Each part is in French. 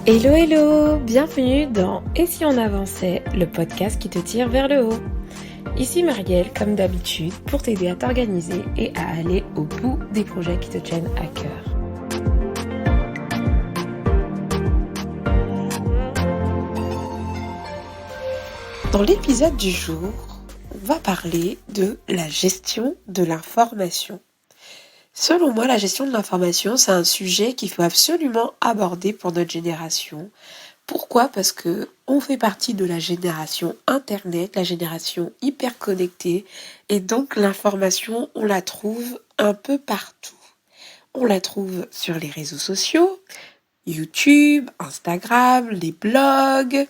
Hello hello, bienvenue dans Et si on avançait, le podcast qui te tire vers le haut. Ici Marielle, comme d'habitude, pour t'aider à t'organiser et à aller au bout des projets qui te tiennent à cœur. Dans l'épisode du jour, on va parler de la gestion de l'information. Selon moi, la gestion de l'information, c'est un sujet qu'il faut absolument aborder pour notre génération. Pourquoi ? Parce que on fait partie de la génération Internet, la génération hyper connectée, et donc l'information, on la trouve un peu partout. On la trouve sur les réseaux sociaux, YouTube, Instagram, les blogs.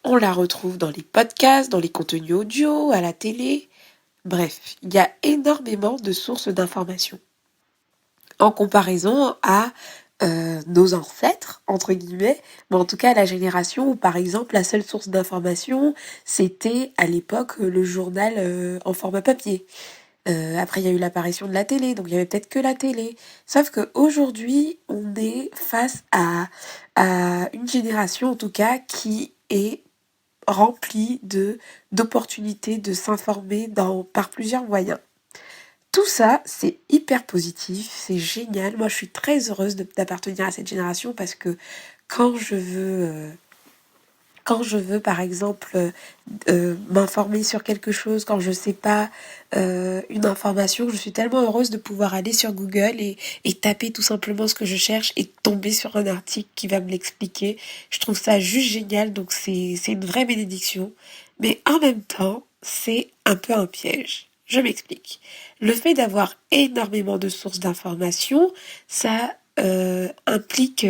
On la retrouve dans les podcasts, dans les contenus audio, à la télé. Bref, il y a énormément de sources d'informations. En comparaison à nos ancêtres, entre guillemets, mais en tout cas la génération où par exemple la seule source d'information c'était à l'époque le journal en format papier. Après il y a eu l'apparition de la télé, donc il y avait peut-être que la télé. Sauf qu'aujourd'hui on est face à une génération en tout cas qui est remplie d'opportunités de s'informer par plusieurs moyens. Tout ça, c'est hyper positif, c'est génial. Moi, je suis très heureuse d'appartenir à cette génération parce que quand je veux, par exemple, m'informer sur quelque chose, quand je sais pas une information, je suis tellement heureuse de pouvoir aller sur Google et taper tout simplement ce que je cherche et tomber sur un article qui va me l'expliquer. Je trouve ça juste génial, donc c'est une vraie bénédiction. Mais en même temps, c'est un peu un piège. Je m'explique. Le fait d'avoir énormément de sources d'informations, ça implique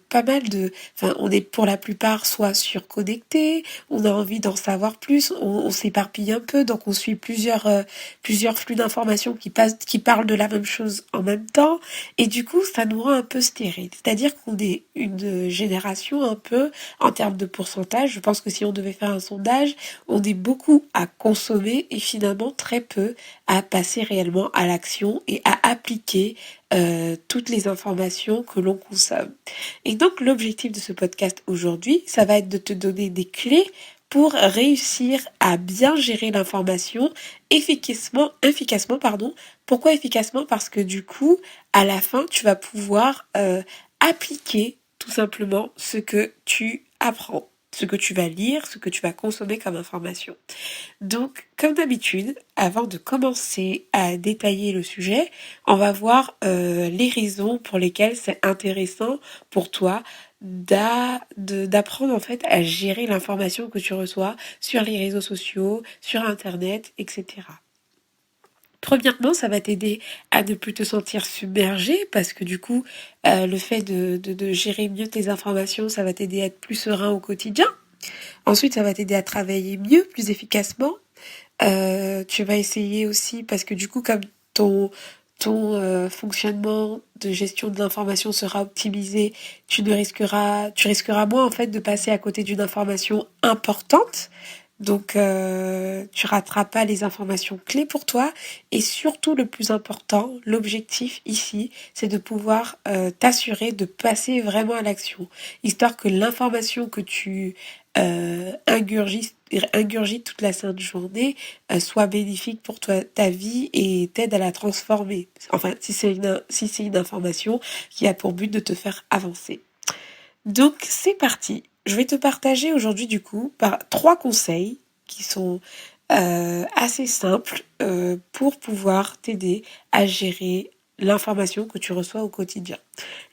pas mal de... Enfin, on est pour la plupart soit surconnecté, on a envie d'en savoir plus, on s'éparpille un peu, donc on suit plusieurs flux d'informations qui parlent de la même chose en même temps, et du coup, ça nous rend un peu stérile. C'est-à-dire qu'on est une génération un peu, en termes de pourcentage, je pense que si on devait faire un sondage, on est beaucoup à consommer et finalement très peu à passer réellement à l'action et à appliquer toutes les informations que l'on consomme. Et donc l'objectif de ce podcast aujourd'hui, ça va être de te donner des clés pour réussir à bien gérer l'information efficacement. Pourquoi efficacement ? Parce que du coup, à la fin, tu vas pouvoir appliquer tout simplement ce que tu apprends, ce que tu vas lire, ce que tu vas consommer comme information. Donc, comme d'habitude, avant de commencer à détailler le sujet, on va voir les raisons pour lesquelles c'est intéressant pour toi d'apprendre en fait à gérer l'information que tu reçois sur les réseaux sociaux, sur Internet, etc. Premièrement, ça va t'aider à ne plus te sentir submergé parce que du coup, le fait de gérer mieux tes informations, ça va t'aider à être plus serein au quotidien. Ensuite, ça va t'aider à travailler mieux, plus efficacement. Tu vas essayer aussi, parce que du coup, comme ton fonctionnement de gestion de l'information sera optimisé, tu risqueras moins en fait de passer à côté d'une information importante. Donc, tu rateras pas les informations clés pour toi. Et surtout, le plus important, l'objectif ici, c'est de pouvoir t'assurer de passer vraiment à l'action. Histoire que l'information que tu ingurgites toute la sainte journée soit bénéfique pour toi, ta vie et t'aide à la transformer. Enfin, si c'est une information qui a pour but de te faire avancer. Donc, c'est parti. Je vais te partager aujourd'hui du coup par 3 conseils qui sont assez simples pour pouvoir t'aider à gérer l'information que tu reçois au quotidien.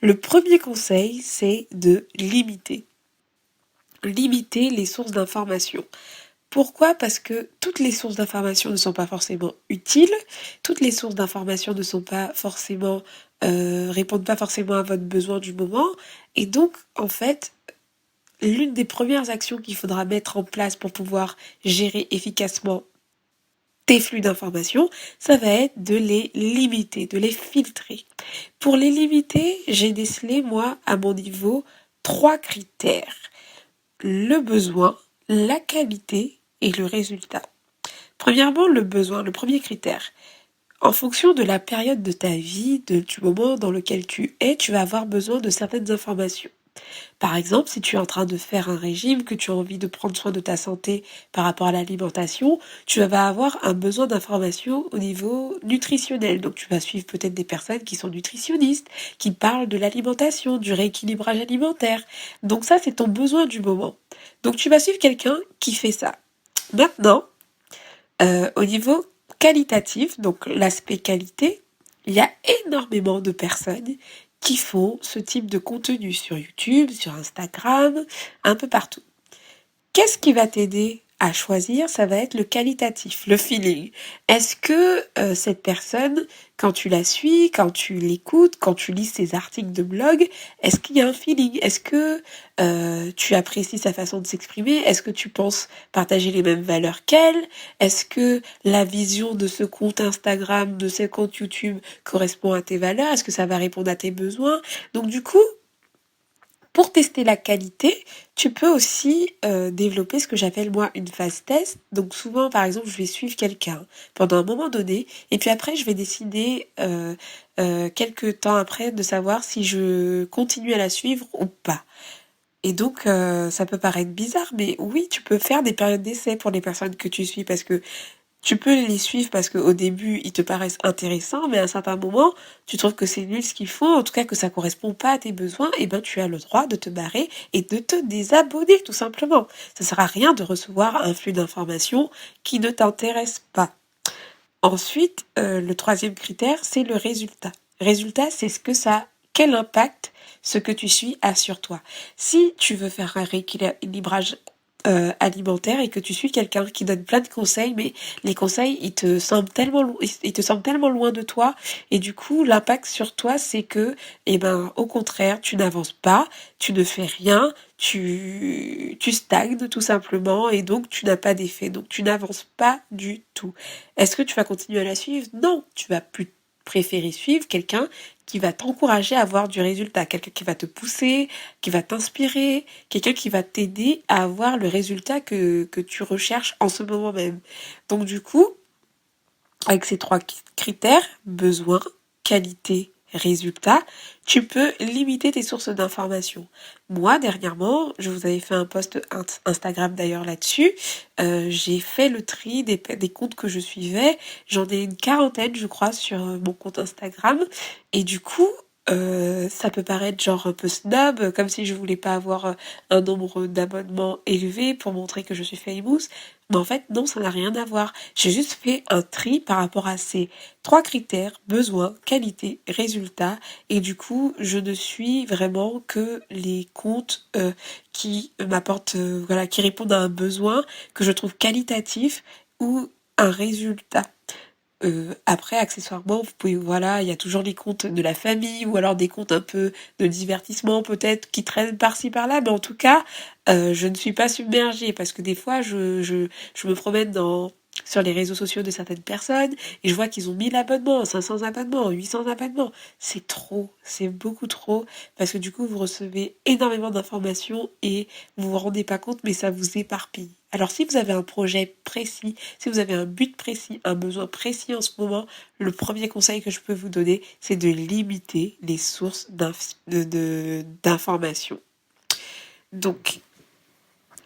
Le premier conseil, c'est de limiter les sources d'information. Pourquoi ? Parce que toutes les sources d'information ne sont pas forcément utiles, toutes les sources d'information ne sont pas forcément répondent pas forcément à votre besoin du moment, et donc en fait l'une des premières actions qu'il faudra mettre en place pour pouvoir gérer efficacement tes flux d'informations, ça va être de les limiter, de les filtrer. Pour les limiter, j'ai décelé moi à mon niveau 3 critères. Le besoin, la qualité et le résultat. Premièrement, le besoin, le premier critère. En fonction de la période de ta vie, du moment dans lequel tu es, tu vas avoir besoin de certaines informations. Par exemple, si tu es en train de faire un régime, que tu as envie de prendre soin de ta santé par rapport à l'alimentation, tu vas avoir un besoin d'information au niveau nutritionnel. Donc tu vas suivre peut-être des personnes qui sont nutritionnistes, qui parlent de l'alimentation, du rééquilibrage alimentaire. Donc ça, c'est ton besoin du moment. Donc tu vas suivre quelqu'un qui fait ça. Maintenant, au niveau qualitatif, donc l'aspect qualité, il y a énormément de personnes qui font ce type de contenu sur YouTube, sur Instagram, un peu partout. Qu'est-ce qui va t'aider à choisir? Ça va être le qualitatif, le feeling. Est-ce que cette personne, quand tu la suis, quand tu l'écoutes, quand tu lis ses articles de blog, est-ce qu'il y a un feeling? Est-ce que tu apprécies sa façon de s'exprimer? Est-ce que tu penses partager les mêmes valeurs qu'elle? Est-ce que la vision de ce compte Instagram, de ce compte YouTube correspond à tes valeurs? Est-ce que ça va répondre à tes besoins? Donc du coup, pour tester la qualité, tu peux aussi développer ce que j'appelle moi une phase test. Donc souvent, par exemple, je vais suivre quelqu'un pendant un moment donné, et puis après, je vais décider quelques temps après de savoir si je continue à la suivre ou pas. Et donc, ça peut paraître bizarre, mais oui, tu peux faire des périodes d'essai pour les personnes que tu suis, parce que tu peux les suivre parce qu'au début, ils te paraissent intéressants, mais à un certain moment, tu trouves que c'est nul ce qu'ils font, en tout cas que ça correspond pas à tes besoins, et ben tu as le droit de te barrer et de te désabonner, tout simplement. Ça sert à rien de recevoir un flux d'informations qui ne t'intéresse pas. Ensuite, le troisième critère, c'est le résultat. Résultat, c'est ce que ça, quel impact ce que tu suis a sur toi. Si tu veux faire un rééquilibrage alimentaire et que tu suis quelqu'un qui donne plein de conseils, mais les conseils, ils te semblent tellement loin de toi, et du coup, l'impact sur toi, c'est que, eh ben, au contraire, tu n'avances pas, tu ne fais rien, tu stagnes tout simplement, et donc tu n'as pas d'effet, donc tu n'avances pas du tout. Est-ce que tu vas continuer à la suivre? Non, tu vas plus préférer suivre quelqu'un qui va t'encourager à avoir du résultat, quelqu'un qui va te pousser, qui va t'inspirer, quelqu'un qui va t'aider à avoir le résultat que tu recherches en ce moment même. Donc du coup, avec ces trois critères, besoin, qualité, résultat, tu peux limiter tes sources d'informations. Moi, dernièrement, je vous avais fait un post Instagram d'ailleurs là-dessus, j'ai fait le tri des comptes que je suivais, j'en ai une quarantaine je crois sur mon compte Instagram, et du coup, ça peut paraître genre un peu snob, comme si je voulais pas avoir un nombre d'abonnements élevé pour montrer que je suis famous, mais en fait non, ça n'a rien à voir. J'ai juste fait un tri par rapport à ces trois critères, besoin, qualité, résultat, et du coup, je ne suis vraiment que les comptes qui m'apportent, voilà, qui répondent à un besoin que je trouve qualitatif ou un résultat. Après, accessoirement, vous pouvez, voilà, il y a toujours les comptes de la famille ou alors des comptes un peu de divertissement peut-être qui traînent par-ci par-là, mais en tout cas, je ne suis pas submergée parce que des fois, je me promène sur les réseaux sociaux de certaines personnes et je vois qu'ils ont 1000 abonnements, 500 abonnements, 800 abonnements. C'est trop, c'est beaucoup trop parce que du coup, vous recevez énormément d'informations et vous vous rendez pas compte, mais ça vous éparpille. Alors si vous avez un projet précis, si vous avez un but précis, un besoin précis en ce moment, le premier conseil que je peux vous donner, c'est de limiter les sources d'informations. Donc,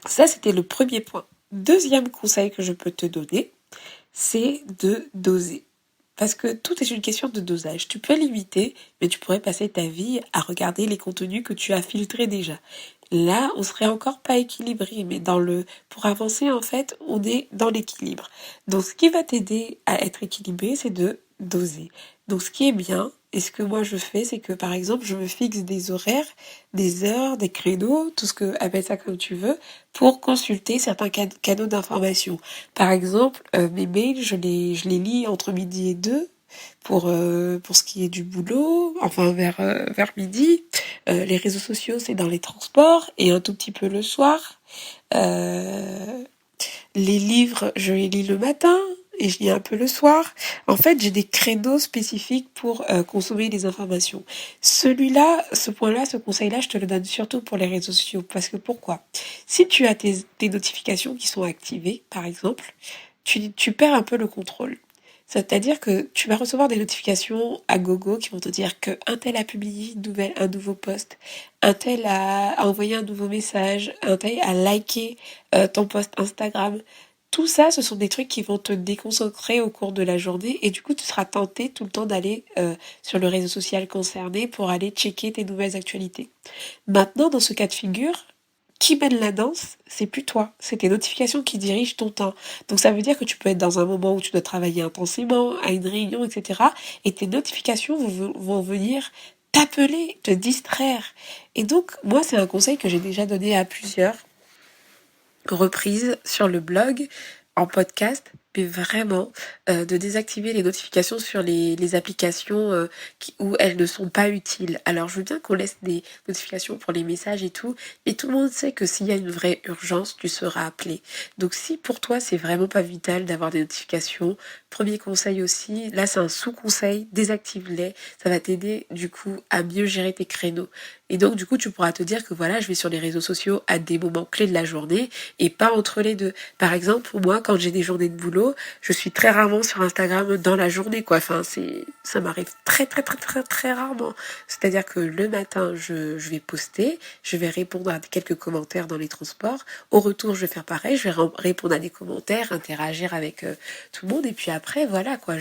ça, c'était le premier point. Deuxième conseil que je peux te donner, c'est de doser. Parce que tout est une question de dosage. Tu peux limiter, mais tu pourrais passer ta vie à regarder les contenus que tu as filtrés déjà. Là, on serait encore pas équilibré, mais pour avancer, en fait, on est dans l'équilibre. Donc, ce qui va t'aider à être équilibré, c'est de doser. Donc, ce qui est bien, et ce que moi je fais, c'est que, par exemple, je me fixe des horaires, des heures, des créneaux, tout ce que, appelle ça comme tu veux, pour consulter certains canaux d'information. Par exemple, mes mails, je les lis entre midi et 2 pour ce qui est du boulot, enfin vers midi. Les réseaux sociaux, c'est dans les transports et un tout petit peu le soir. Euh, les livres, je les lis le matin et je lis un peu le soir. En fait, j'ai des créneaux spécifiques pour consommer les informations. Ce point-là, ce conseil-là, je te le donne surtout pour les réseaux sociaux. Parce que pourquoi? Si tu as tes notifications qui sont activées, par exemple, tu perds un peu le contrôle. C'est-à-dire que tu vas recevoir des notifications à gogo qui vont te dire que un tel a publié un nouveau post, un tel a envoyé un nouveau message, un tel a liké ton post Instagram. Tout ça, ce sont des trucs qui vont te déconcentrer au cours de la journée et du coup, tu seras tenté tout le temps d'aller sur le réseau social concerné pour aller checker tes nouvelles actualités. Maintenant, dans ce cas de figure, qui mène la danse, c'est plus toi, c'est tes notifications qui dirigent ton temps. Donc ça veut dire que tu peux être dans un moment où tu dois travailler intensément, à une réunion, etc. Et tes notifications vont venir t'appeler, te distraire. Et donc, moi, c'est un conseil que j'ai déjà donné à plusieurs reprises sur le blog, en podcast, mais vraiment de désactiver les notifications sur les applications où elles ne sont pas utiles. Alors je veux bien qu'on laisse des notifications pour les messages et tout, mais tout le monde sait que s'il y a une vraie urgence, tu seras appelé. Donc si pour toi c'est vraiment pas vital d'avoir des notifications, premier conseil aussi, là c'est un sous-conseil, désactive-les, ça va t'aider du coup à mieux gérer tes créneaux. Et donc du coup tu pourras te dire que voilà, je vais sur les réseaux sociaux à des moments clés de la journée et pas entre les deux. Par exemple, moi quand j'ai des journées de boulot, je suis très rarement sur Instagram dans la journée, quoi. Enfin, ça m'arrive très, très, très, très, très rarement. C'est-à-dire que le matin, je vais poster, je vais répondre à quelques commentaires dans les transports. Au retour, je vais faire pareil, je vais répondre à des commentaires, interagir avec tout le monde. Et puis après, voilà, quoi.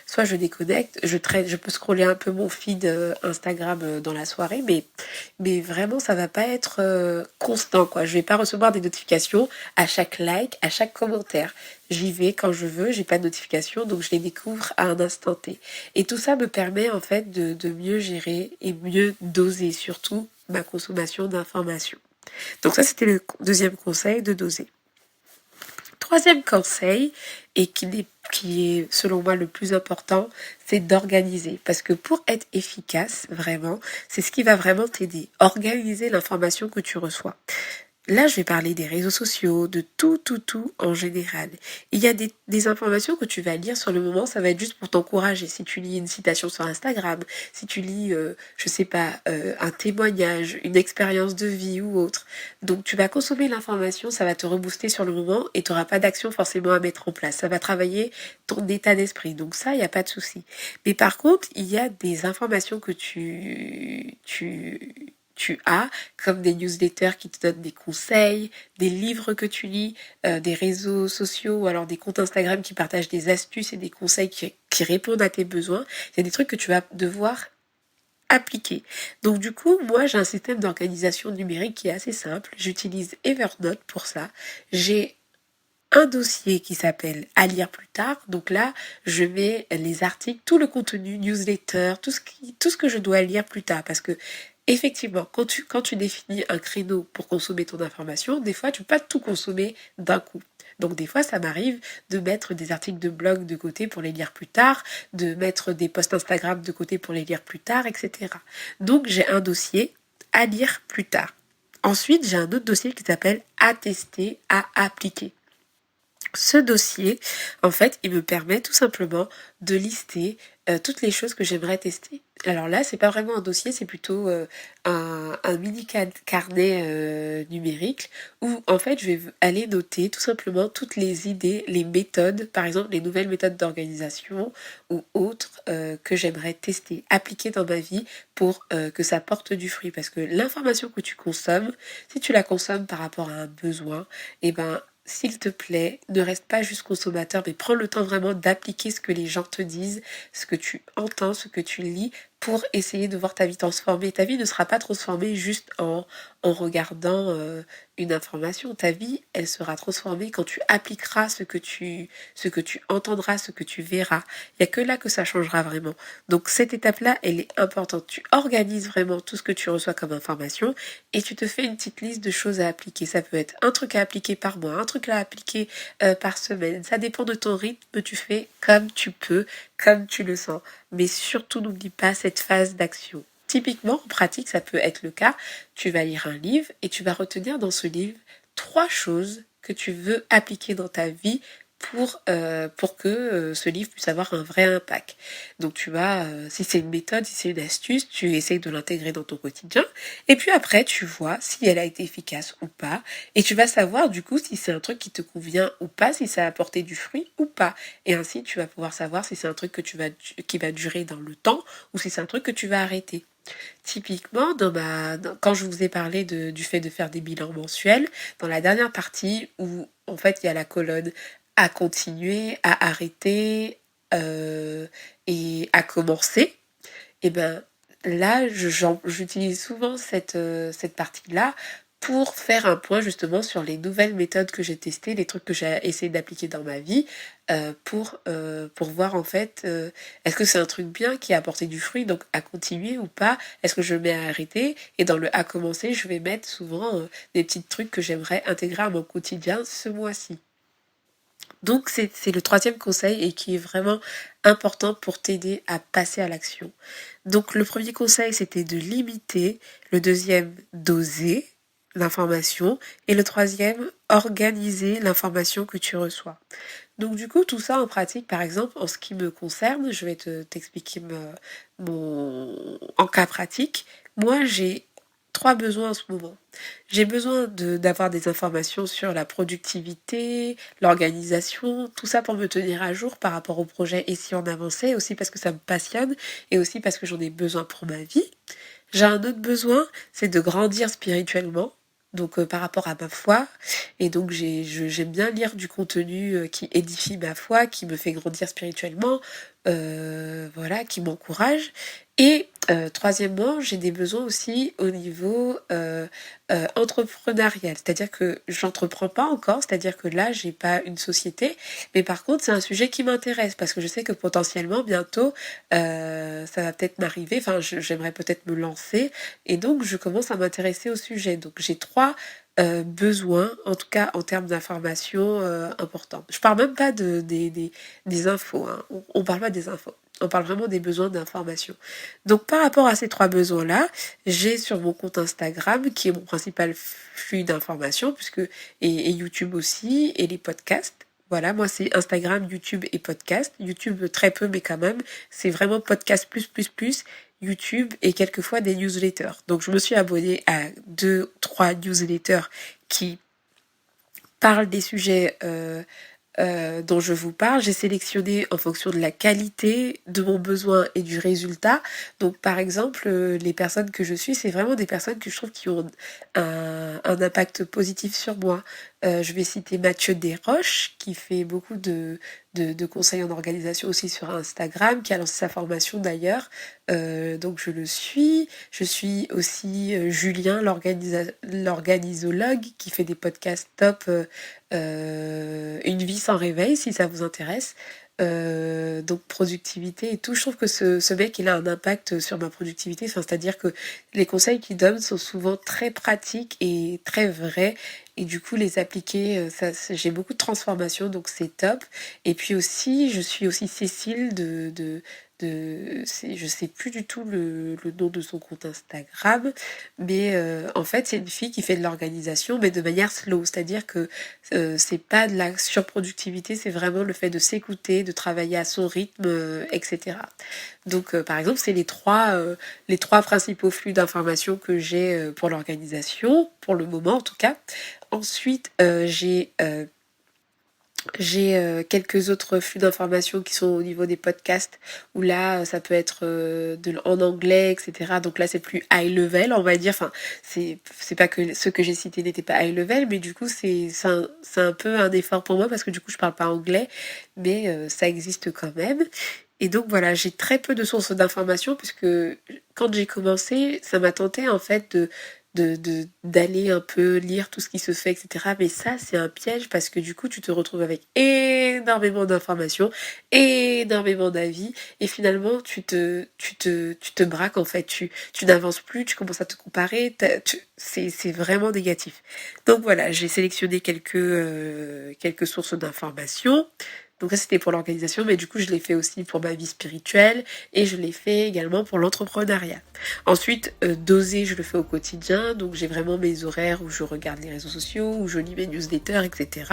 Soit je déconnecte, je peux scroller un peu mon feed Instagram dans la soirée, mais vraiment, ça va pas être constant, quoi. Je vais pas recevoir des notifications à chaque like, à chaque commentaire. J'y vais quand je veux, j'ai pas de notification, donc je les découvre à un instant T. Et tout ça me permet en fait de mieux gérer et mieux doser surtout ma consommation d'informations. Donc ça, c'était le deuxième conseil, de doser. Troisième conseil, et qui est selon moi le plus important, c'est d'organiser. Parce que pour être efficace, vraiment, c'est ce qui va vraiment t'aider. Organiser l'information que tu reçois. Là, je vais parler des réseaux sociaux, de tout en général. Il y a des informations que tu vas lire sur le moment, ça va être juste pour t'encourager. Si tu lis une citation sur Instagram, si tu lis, je sais pas, un témoignage, une expérience de vie ou autre. Donc, tu vas consommer l'information, ça va te rebooster sur le moment et tu n'auras pas d'action forcément à mettre en place. Ça va travailler ton état d'esprit. Donc ça, il n'y a pas de souci. Mais par contre, il y a des informations que tu as, comme des newsletters qui te donnent des conseils, des livres que tu lis, des réseaux sociaux ou alors des comptes Instagram qui partagent des astuces et des conseils qui répondent à tes besoins. Il y a des trucs que tu vas devoir appliquer. Donc du coup, moi j'ai un système d'organisation numérique qui est assez simple. J'utilise Evernote pour ça. J'ai un dossier qui s'appelle à lire plus tard. Donc là, je mets les articles, tout le contenu, newsletter, tout ce que je dois lire plus tard. Parce que effectivement, quand tu définis un créneau pour consommer ton information, des fois tu peux pas tout consommer d'un coup. Donc des fois, ça m'arrive de mettre des articles de blog de côté pour les lire plus tard, de mettre des posts Instagram de côté pour les lire plus tard, etc. Donc j'ai un dossier à lire plus tard. Ensuite, j'ai un autre dossier qui s'appelle à tester, à appliquer. Ce dossier, en fait, il me permet tout simplement de lister toutes les choses que j'aimerais tester. Alors là, c'est pas vraiment un dossier, c'est plutôt un mini carnet numérique où en fait je vais aller noter tout simplement toutes les idées, les méthodes, par exemple les nouvelles méthodes d'organisation ou autres que j'aimerais tester, appliquer dans ma vie pour que ça porte du fruit. Parce que l'information que tu consommes, si tu la consommes par rapport à un besoin, eh ben s'il te plaît, ne reste pas juste consommateur, mais prends le temps vraiment d'appliquer ce que les gens te disent, ce que tu entends, ce que tu lis, pour essayer de voir ta vie transformer. Ta vie ne sera pas transformée juste en regardant une information. Ta vie, elle sera transformée quand tu appliqueras ce que tu entendras, ce que tu verras. Il n'y a que là que ça changera vraiment. Donc cette étape-là, elle est importante. Tu organises vraiment tout ce que tu reçois comme information et tu te fais une petite liste de choses à appliquer. Ça peut être un truc à appliquer par mois, un truc à appliquer par semaine. Ça dépend de ton rythme. Tu fais comme tu peux, comme tu le sens. Mais surtout, n'oublie pas cette phase d'action. Typiquement, en pratique, ça peut être le cas. Tu vas lire un livre et tu vas retenir dans ce livre 3 choses que tu veux appliquer dans ta vie pour que ce livre puisse avoir un vrai impact. Donc tu vas, si c'est une méthode, si c'est une astuce, tu essayes de l'intégrer dans ton quotidien, et puis après tu vois si elle a été efficace ou pas, et tu vas savoir du coup si c'est un truc qui te convient ou pas, si ça a apporté du fruit ou pas, et ainsi tu vas pouvoir savoir si c'est un truc qui va durer dans le temps, ou si c'est un truc que tu vas arrêter. Typiquement, quand je vous ai parlé du fait de faire des bilans mensuels, dans la dernière partie où en fait il y a la colonne à continuer, à arrêter et à commencer, et ben là j'utilise souvent cette partie-là pour faire un point justement sur les nouvelles méthodes que j'ai testées, les trucs que j'ai essayé d'appliquer dans ma vie, pour voir en fait est-ce que c'est un truc bien qui a apporté du fruit, donc à continuer ou pas, est-ce que je mets à arrêter, et dans le à commencer, je vais mettre souvent des petits trucs que j'aimerais intégrer à mon quotidien ce mois-ci. Donc c'est le troisième conseil et qui est vraiment important pour t'aider à passer à l'action. Donc le premier conseil c'était de limiter, le deuxième d'oser l'information et le troisième organiser l'information que tu reçois. Donc du coup tout ça en pratique par exemple en ce qui me concerne, je vais t'expliquer mon en cas pratique. Moi j'ai trois besoins en ce moment. J'ai besoin d'avoir des informations sur la productivité, l'organisation, tout ça pour me tenir à jour par rapport au projet et si on avançait, aussi parce que ça me passionne et aussi parce que j'en ai besoin pour ma vie. J'ai un autre besoin, c'est de grandir spirituellement. Donc par rapport à ma foi, et donc j'aime bien lire du contenu qui édifie ma foi, qui me fait grandir spirituellement, voilà, qui m'encourage. Et troisièmement, j'ai des besoins aussi au niveau entrepreneurial, c'est-à-dire que j'entreprends pas encore, c'est-à-dire que là j'ai pas une société, mais par contre c'est un sujet qui m'intéresse parce que je sais que potentiellement bientôt ça va peut-être m'arriver, enfin j'aimerais peut-être me lancer, et donc je commence à m'intéresser au sujet. Donc j'ai trois besoins, en tout cas en termes d'informations importantes. Je parle même pas des infos, hein. On parle pas des infos. On parle vraiment des besoins d'information. Donc par rapport à ces trois besoins-là, j'ai sur mon compte Instagram, qui est mon principal flux d'informations, et YouTube aussi, et les podcasts. Voilà, moi c'est Instagram, YouTube et podcast. YouTube très peu, mais quand même, c'est vraiment podcast plus, YouTube et quelquefois des newsletters. Donc je me suis abonnée à 2, 3 newsletters qui parlent des sujets dont je vous parle. J'ai sélectionné en fonction de la qualité, de mon besoin et du résultat. Donc par exemple, les personnes que je suis, c'est vraiment des personnes que je trouve qui ont un impact positif sur moi. Je vais citer Mathieu Desroches, qui fait beaucoup de conseils en organisation aussi sur Instagram, qui a lancé sa formation d'ailleurs. Donc je le suis. Je suis aussi Julien, l'organisologue, qui fait des podcasts top. Une vie sans réveil, si ça vous intéresse. Donc productivité et tout. Je trouve que ce mec, il a un impact sur ma productivité. Enfin, c'est-à-dire que les conseils qu'il donne sont souvent très pratiques et très vrais. Et du coup, les appliquer, j'ai beaucoup de transformations, donc c'est top. Et puis aussi, je suis aussi Cécile je sais plus du tout le nom de son compte Instagram, mais en fait, c'est une fille qui fait de l'organisation, mais de manière slow. C'est-à-dire que c'est pas de la surproductivité, c'est vraiment le fait de s'écouter, de travailler à son rythme, etc. Donc, par exemple, c'est les trois principaux flux d'informations que j'ai pour l'organisation, pour le moment en tout cas. Ensuite, j'ai quelques autres flux d'informations qui sont au niveau des podcasts, où là, ça peut être en anglais, etc. Donc là, c'est plus high level, on va dire. Enfin, c'est pas que ceux que j'ai cités n'étaient pas high level, mais du coup, c'est un peu un effort pour moi parce que du coup, je parle pas anglais, mais ça existe quand même. Et donc voilà, j'ai très peu de sources d'informations puisque quand j'ai commencé, ça m'a tenté en fait d'aller un peu lire tout ce qui se fait, etc. Mais ça, c'est un piège parce que du coup, tu te retrouves avec énormément d'informations, énormément d'avis, et finalement, tu te braques en fait. Tu n'avances plus, tu commences à te comparer, c'est vraiment négatif. Donc voilà, j'ai sélectionné quelques sources d'informations. Donc ça, c'était pour l'organisation, mais du coup, je l'ai fait aussi pour ma vie spirituelle et je l'ai fait également pour l'entrepreneuriat. Ensuite, doser, je le fais au quotidien. Donc j'ai vraiment mes horaires où je regarde les réseaux sociaux, où je lis mes newsletters, etc.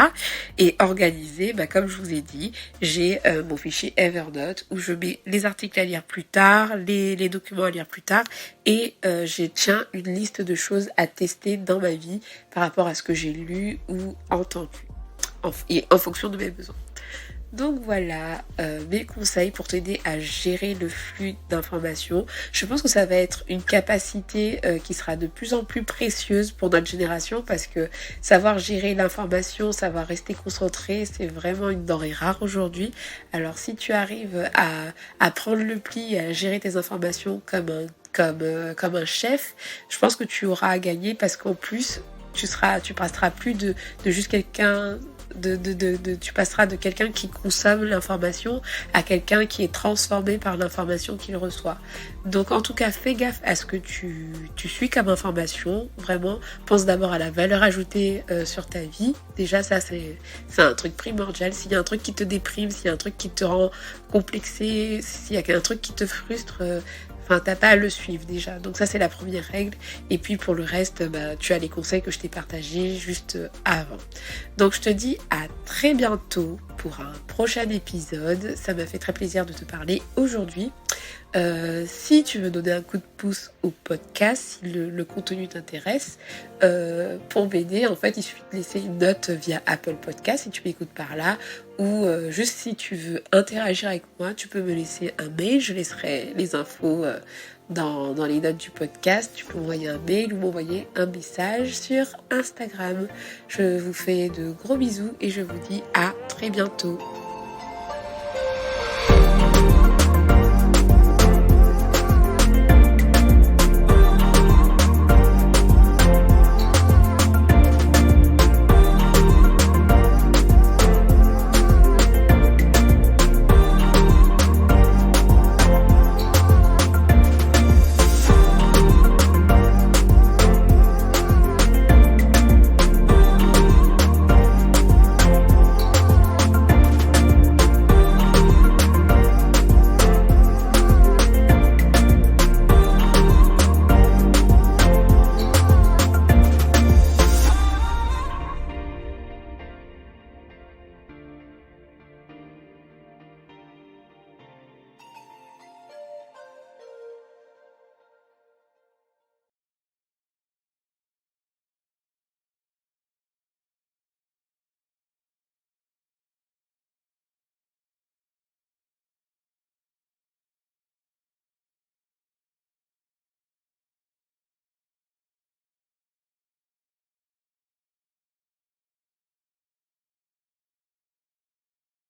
Et organiser, comme je vous ai dit, j'ai mon fichier Evernote où je mets les articles à lire plus tard, les documents à lire plus tard et j'ai tiens une liste de choses à tester dans ma vie par rapport à ce que j'ai lu ou entendu et en fonction de mes besoins. Donc voilà mes conseils pour t'aider à gérer le flux d'informations. Je pense que ça va être une capacité qui sera de plus en plus précieuse pour notre génération parce que savoir gérer l'information, savoir rester concentré, c'est vraiment une denrée rare aujourd'hui. Alors si tu arrives à prendre le pli, à gérer tes informations comme un chef, je pense que tu auras à gagner parce qu'en plus, tu passeras plus de juste quelqu'un tu passeras de quelqu'un qui consomme l'information à quelqu'un qui est transformé par l'information qu'il reçoit. Donc en tout cas, fais gaffe à ce que tu suis comme information. Vraiment, pense d'abord à la valeur ajoutée sur ta vie. Déjà, ça c'est un truc primordial. S'il y a un truc qui te déprime, s'il y a un truc qui te rend complexé, s'il y a un truc qui te frustre, t'as pas à le suivre déjà. Donc ça, c'est la première règle. Et puis pour le reste, tu as les conseils que je t'ai partagés juste avant. Donc je te dis à très bientôt pour un prochain épisode. Ça m'a fait très plaisir de te parler aujourd'hui. Si tu veux donner un coup de pouce au podcast, si le contenu t'intéresse, pour m'aider, en fait, il suffit de laisser une note via Apple Podcast si tu m'écoutes par là, ou juste si tu veux interagir avec moi, tu peux me laisser un mail, je laisserai les infos dans les notes du podcast. Tu peux m'envoyer un mail ou m'envoyer un message sur Instagram. Je vous fais de gros bisous et je vous dis à très bientôt.